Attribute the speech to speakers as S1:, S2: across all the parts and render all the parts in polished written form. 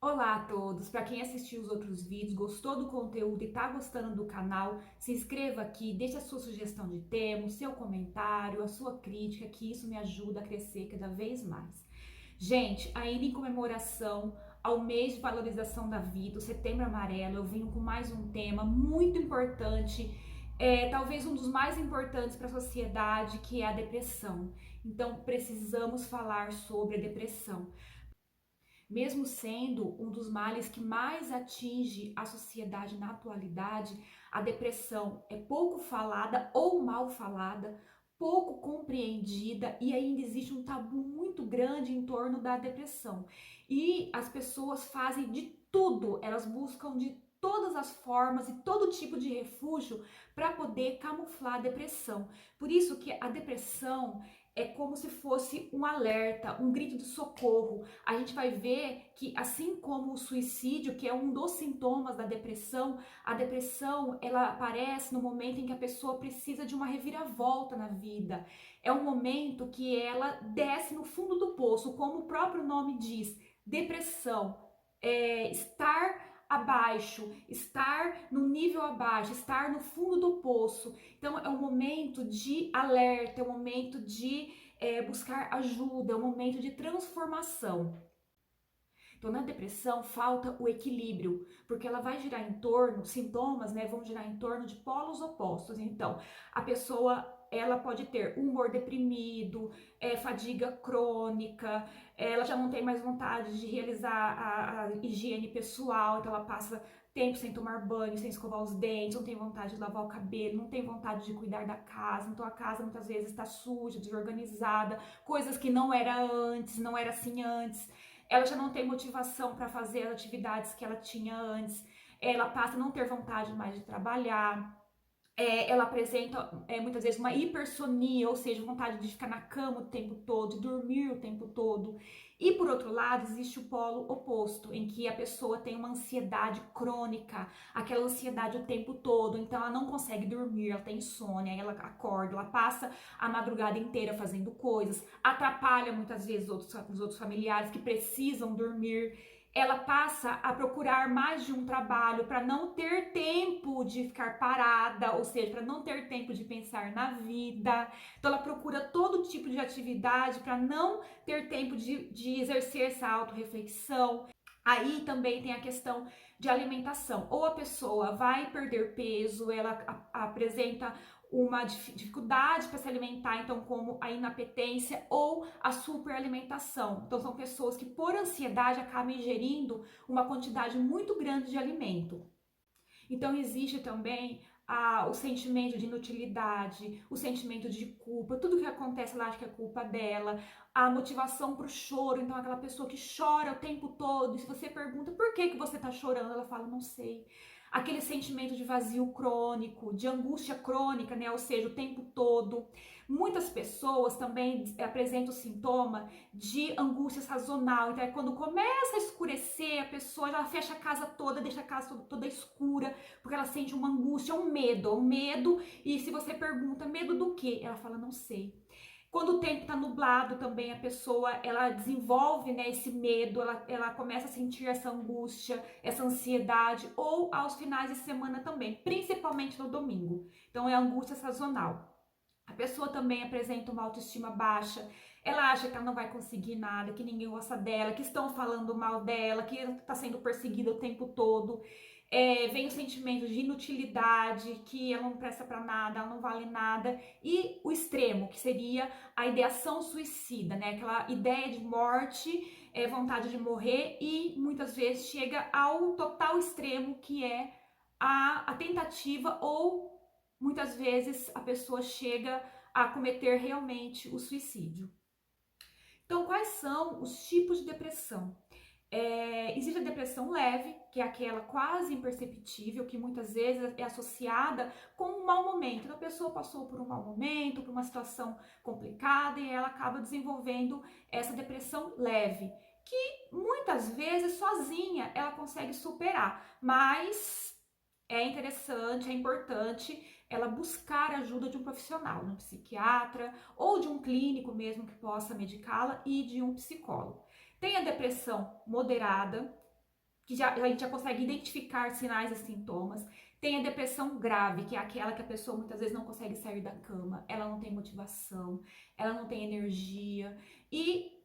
S1: Olá a todos! Para quem assistiu os outros vídeos, gostou do conteúdo e está gostando do canal, se inscreva aqui, deixe a sua sugestão de tema, o seu comentário, a sua crítica, que isso me ajuda a crescer cada vez mais. Gente, ainda em comemoração ao mês de valorização da vida, o Setembro Amarelo, eu vim com mais um tema muito importante, talvez um dos mais importantes para a sociedade, que é a depressão. Então, precisamos falar sobre a depressão. Mesmo sendo um dos males que mais atinge a sociedade na atualidade, a depressão é pouco falada ou mal falada, pouco compreendida e ainda existe um tabu muito grande em torno da depressão. E as pessoas fazem de tudo, elas buscam de todas as formas e todo tipo de refúgio para poder camuflar a depressão. Por isso que a depressão é como se fosse um alerta, um grito de socorro. A gente vai ver que, assim como o suicídio, que é um dos sintomas da depressão, a depressão ela aparece no momento em que a pessoa precisa de uma reviravolta na vida. É um momento que ela desce no fundo do poço, como o próprio nome diz, depressão. Estar abaixo, estar no nível abaixo, estar no fundo do poço. Então é um momento de alerta, é um momento de buscar ajuda, é um momento de transformação. Então, na depressão, falta o equilíbrio, porque ela vai girar em torno, sintomas, né, vão girar em torno de polos opostos. Então, a pessoa, ela pode ter humor deprimido, fadiga crônica, ela já não tem mais vontade de realizar a higiene pessoal, então ela passa tempo sem tomar banho, sem escovar os dentes, não tem vontade de lavar o cabelo, não tem vontade de cuidar da casa, então a casa muitas vezes está suja, desorganizada, coisas que não era antes, não era assim antes. Ela já não tem motivação para fazer as atividades que ela tinha antes, ela passa a não ter vontade mais de trabalhar, ela apresenta muitas vezes uma hipersonia, ou seja, vontade de ficar na cama o tempo todo, de dormir o tempo todo. E por outro lado, existe o polo oposto, em que a pessoa tem uma ansiedade crônica, aquela ansiedade o tempo todo, então ela não consegue dormir, ela tem insônia, ela acorda, ela passa a madrugada inteira fazendo coisas, atrapalha muitas vezes os outros familiares que precisam dormir. Ela passa a procurar mais de um trabalho para não ter tempo de ficar parada, ou seja, para não ter tempo de pensar na vida. Então, ela procura todo tipo de atividade para não ter tempo de exercer essa autorreflexão. Aí também tem a questão de alimentação. Ou a pessoa vai perder peso, ela apresenta uma dificuldade para se alimentar, então como a inapetência ou a superalimentação. Então são pessoas que por ansiedade acabam ingerindo uma quantidade muito grande de alimento. Então existe também o sentimento de inutilidade, o sentimento de culpa, tudo que acontece ela acha que é culpa dela, a motivação para o choro, então aquela pessoa que chora o tempo todo, e se você pergunta por que você está chorando, ela fala, não sei. Aquele sentimento de vazio crônico, de angústia crônica, né? Ou seja, o tempo todo. Muitas pessoas também apresentam o sintoma de angústia sazonal. Então, é quando começa a escurecer, a pessoa já fecha a casa toda, deixa a casa toda escura, porque ela sente uma angústia, um medo. E se você pergunta, medo do quê? Ela fala, não sei. Quando o tempo está nublado também, a pessoa, ela desenvolve, né, esse medo, ela começa a sentir essa angústia, essa ansiedade, ou aos finais de semana também, principalmente no domingo. Então, é a angústia sazonal. A pessoa também apresenta uma autoestima baixa, ela acha que ela não vai conseguir nada, que ninguém gosta dela, que estão falando mal dela, que está sendo perseguida o tempo todo. Vem o sentimento de inutilidade, que ela não presta para nada, ela não vale nada. E o extremo, que seria a ideação suicida, né? Aquela ideia de morte, vontade de morrer e muitas vezes chega ao total extremo, que é a tentativa ou muitas vezes a pessoa chega a cometer realmente o suicídio. Então, quais são os tipos de depressão? Existe a depressão leve, que é aquela quase imperceptível, que muitas vezes é associada com um mau momento. Então, a pessoa passou por um mau momento, por uma situação complicada e ela acaba desenvolvendo essa depressão leve, que muitas vezes sozinha ela consegue superar, mas é interessante, é importante ela buscar a ajuda de um profissional, de um psiquiatra ou de um clínico mesmo que possa medicá-la e de um psicólogo. Tem a depressão moderada, que a gente já consegue identificar sinais e sintomas. Tem a depressão grave, que é aquela que a pessoa muitas vezes não consegue sair da cama, ela não tem motivação, ela não tem energia,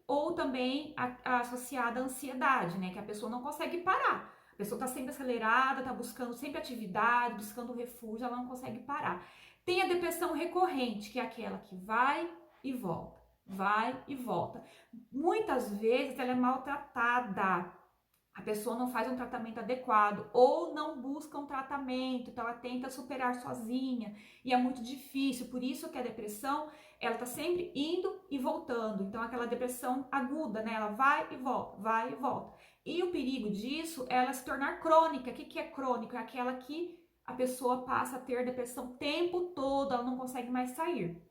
S1: ou também associada à ansiedade, né? Que a pessoa não consegue parar. A pessoa está sempre acelerada, está buscando sempre atividade, buscando refúgio, ela não consegue parar. Tem a depressão recorrente, que é aquela que vai e volta, vai e volta. Muitas vezes ela é maltratada. A pessoa não faz um tratamento adequado ou não busca um tratamento, então ela tenta superar sozinha e é muito difícil. Por isso que a depressão, ela tá sempre indo e voltando. Então aquela depressão aguda, né? Ela vai e volta, vai e volta. E o perigo disso é ela se tornar crônica. O que é crônico? É aquela que a pessoa passa a ter depressão o tempo todo, ela não consegue mais sair.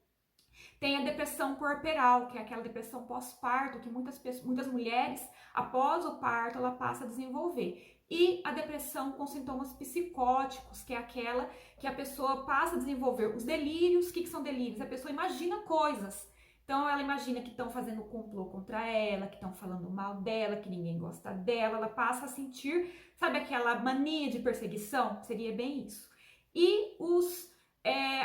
S1: Tem a depressão puerperal, que é aquela depressão pós-parto, que muitas mulheres, após o parto, ela passa a desenvolver. E a depressão com sintomas psicóticos, que é aquela que a pessoa passa a desenvolver os delírios. O que são delírios? A pessoa imagina coisas. Então, ela imagina que estão fazendo complô contra ela, que estão falando mal dela, que ninguém gosta dela. Ela passa a sentir, sabe aquela mania de perseguição? Seria bem isso. E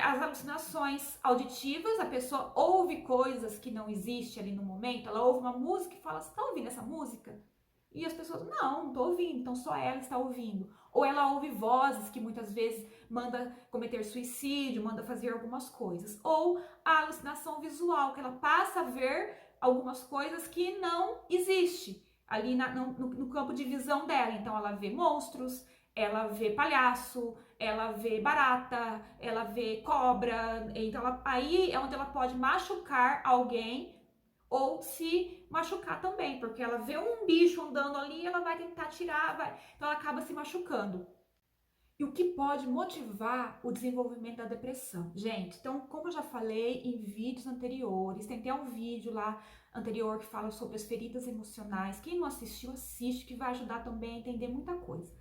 S1: as alucinações auditivas, a pessoa ouve coisas que não existem ali no momento, ela ouve uma música e fala, você está ouvindo essa música? E as pessoas, não estou ouvindo, então só ela está ouvindo. Ou ela ouve vozes que muitas vezes manda cometer suicídio, manda fazer algumas coisas. Ou a alucinação visual, que ela passa a ver algumas coisas que não existem ali no campo de visão dela. Então ela vê monstros, ela vê palhaço, ela vê barata, ela vê cobra, então aí é onde ela pode machucar alguém ou se machucar também, porque ela vê um bicho andando ali, ela vai tentar tirar, então ela acaba se machucando. E o que pode motivar o desenvolvimento da depressão? Gente, então, como eu já falei em vídeos anteriores, tem até um vídeo lá anterior que fala sobre as feridas emocionais. Quem não assistiu, assiste, que vai ajudar também a entender muita coisa.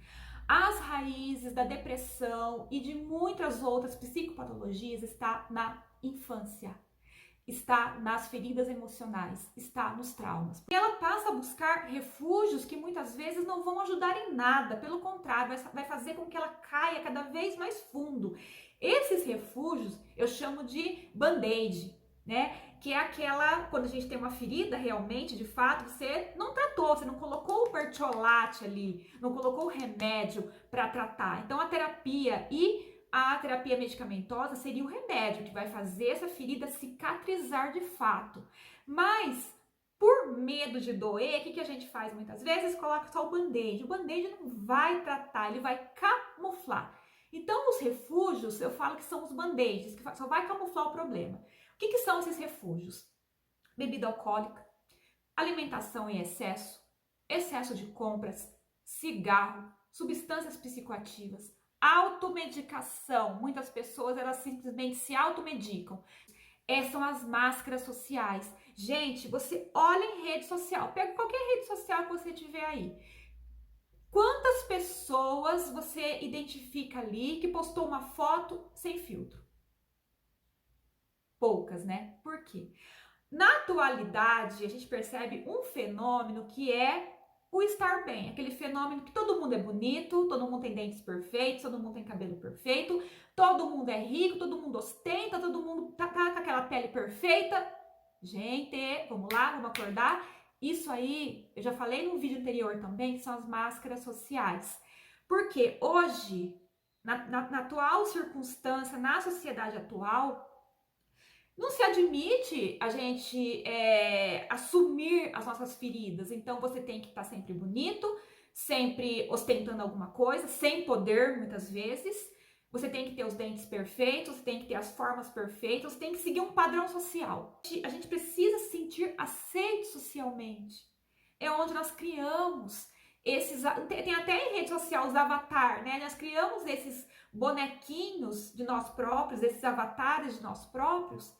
S1: As raízes da depressão e de muitas outras psicopatologias está na infância, está nas feridas emocionais, está nos traumas. E ela passa a buscar refúgios que muitas vezes não vão ajudar em nada, pelo contrário, vai fazer com que ela caia cada vez mais fundo. Esses refúgios eu chamo de band-aid, né? Que é aquela, quando a gente tem uma ferida realmente, de fato, você não tratou, você não colocou o mertiolate ali, não colocou o remédio para tratar. Então a terapia medicamentosa seria o remédio que vai fazer essa ferida cicatrizar de fato. Mas por medo de doer, o que a gente faz muitas vezes? Coloca só o band-aid. O band-aid não vai tratar, ele vai camuflar. Então, os refúgios, eu falo que são os band-aids, que só vai camuflar o problema. O que são esses refúgios? Bebida alcoólica, alimentação em excesso, excesso de compras, cigarro, substâncias psicoativas, automedicação. Muitas pessoas, elas simplesmente se automedicam. Essas são as máscaras sociais. Gente, você olha em rede social, pega qualquer rede social que você tiver aí. Quantas pessoas você identifica ali que postou uma foto sem filtro? Poucas, né? Por quê? Na atualidade, a gente percebe um fenômeno que é o estar bem, aquele fenômeno que todo mundo é bonito, todo mundo tem dentes perfeitos, todo mundo tem cabelo perfeito, todo mundo é rico, todo mundo ostenta, todo mundo tá com aquela pele perfeita. Gente, vamos lá, vamos acordar. Isso aí, eu já falei no vídeo anterior também, que são as máscaras sociais. Porque hoje, na atual circunstância, na sociedade atual, não se admite a gente assumir as nossas feridas. Então, você tem que estar sempre bonito, sempre ostentando alguma coisa, sem poder, muitas vezes. Você tem que ter os dentes perfeitos, você tem que ter as formas perfeitas, você tem que seguir um padrão social. A gente precisa se sentir aceito socialmente. É onde nós criamos esses... Tem até em rede social os avatar, né? Nós criamos esses bonequinhos de nós próprios, esses avatares de nós próprios,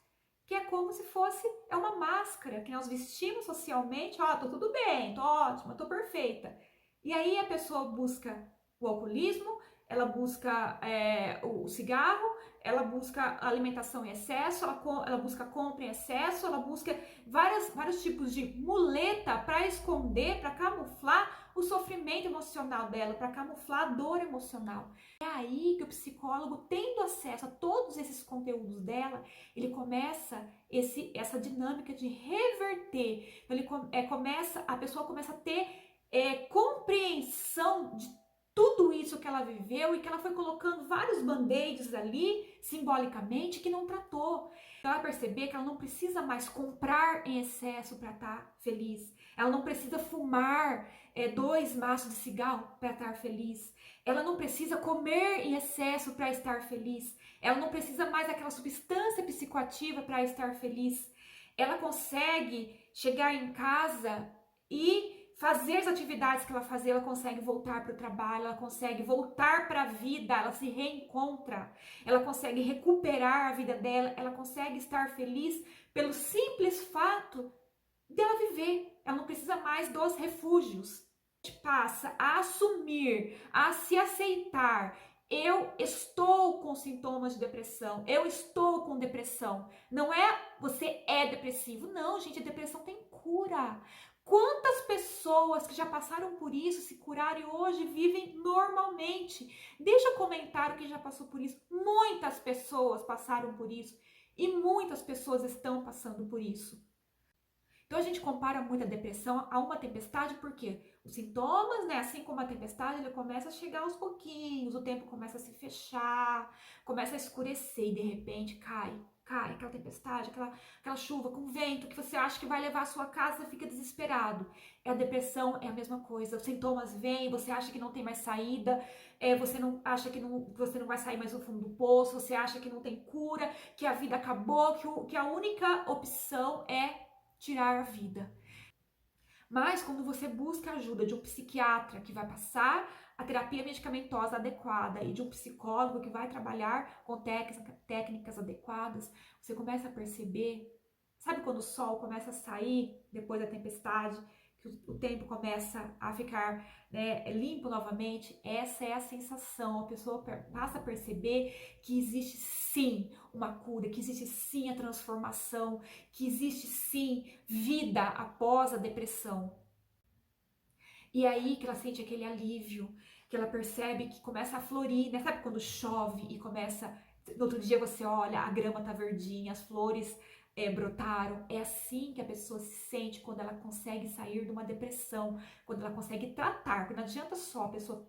S1: que é como se fosse uma máscara que nós vestimos socialmente. Ó, tô tudo bem, tô ótima, tô perfeita. E aí a pessoa busca o alcoolismo, ela busca o cigarro, ela busca alimentação em excesso, ela busca compra em excesso, ela busca vários tipos de muleta para esconder, para camuflar o sofrimento emocional dela, para camuflar a dor emocional. É aí que o psicólogo, tendo acesso a todos esses conteúdos dela, ele começa essa dinâmica de reverter. Então, a pessoa começa a ter compreensão de tudo isso que ela viveu e que ela foi colocando vários band-aids ali, simbolicamente, que não tratou. Então, ela vai perceber que ela não precisa mais comprar em excesso para estar feliz. Ela não precisa fumar 2 maços de cigarro para estar feliz. Ela não precisa comer em excesso para estar feliz. Ela não precisa mais daquela substância psicoativa para estar feliz. Ela consegue chegar em casa e fazer as atividades que ela fazia, ela consegue voltar para o trabalho, ela consegue voltar para a vida, ela se reencontra, ela consegue recuperar a vida dela, ela consegue estar feliz pelo simples fato dela viver. Ela não precisa mais dos refúgios. A gente passa a assumir, a se aceitar. Eu estou com sintomas de depressão, eu estou com depressão. Não é você é depressivo, não, gente, a depressão tem cura. Quantas pessoas que já passaram por isso se curaram e hoje vivem normalmente? Deixa um comentário quem já passou por isso. Muitas pessoas passaram por isso e muitas pessoas estão passando por isso. Então a gente compara muito a depressão a uma tempestade, porque os sintomas, né, assim como a tempestade, ele começa a chegar aos pouquinhos, o tempo começa a se fechar, começa a escurecer e de repente cai aquela tempestade, aquela chuva com vento que você acha que vai levar a sua casa, você fica desesperado. A depressão é a mesma coisa, os sintomas vêm, você acha que não tem mais saída, você não acha que você não vai sair mais do fundo do poço, você acha que não tem cura, que a vida acabou, que a única opção é tirar a vida. Mas quando você busca a ajuda de um psiquiatra que vai passar a terapia medicamentosa adequada e de um psicólogo que vai trabalhar com técnicas adequadas, você começa a perceber, sabe quando o sol começa a sair depois da tempestade, que o tempo começa a ficar, né, limpo novamente? Essa é a sensação, a pessoa passa a perceber que existe sim uma cura, que existe sim a transformação, que existe sim vida após a depressão. E aí que ela sente aquele alívio, que ela percebe que começa a florir, né? Sabe quando chove e começa, no outro dia você olha, a grama tá verdinha, as flores brotaram. É assim que a pessoa se sente quando ela consegue sair de uma depressão, quando ela consegue tratar, porque não adianta só a pessoa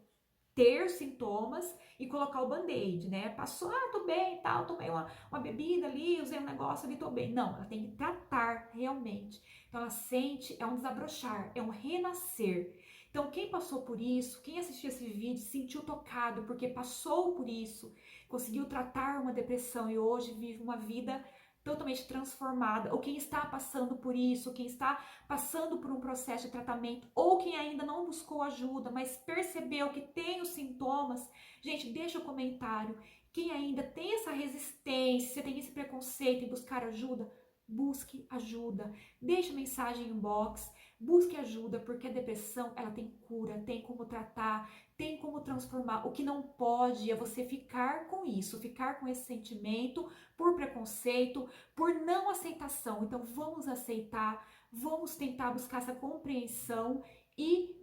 S1: ter sintomas e colocar o band-aid, né? Passou, tô bem e tal, tomei uma bebida ali, usei um negócio ali, tô bem. Não, ela tem que tratar realmente. Então ela sente, é um desabrochar, é um renascer. Então quem passou por isso, quem assistiu esse vídeo, se sentiu tocado porque passou por isso, conseguiu tratar uma depressão e hoje vive uma vida totalmente transformada, ou quem está passando por isso, quem está passando por um processo de tratamento, ou quem ainda não buscou ajuda, mas percebeu que tem os sintomas, gente, deixa o comentário. Quem ainda tem essa resistência, tem esse preconceito em buscar ajuda, busque ajuda. Deixa mensagem em inbox, busque ajuda, porque a depressão, ela tem cura, tem como tratar, tem como transformar. O que não pode é você ficar com isso, ficar com esse sentimento por preconceito, por não aceitação. Então vamos aceitar, vamos tentar buscar essa compreensão e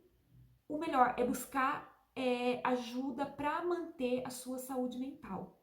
S1: o melhor é buscar ajuda para manter a sua saúde mental.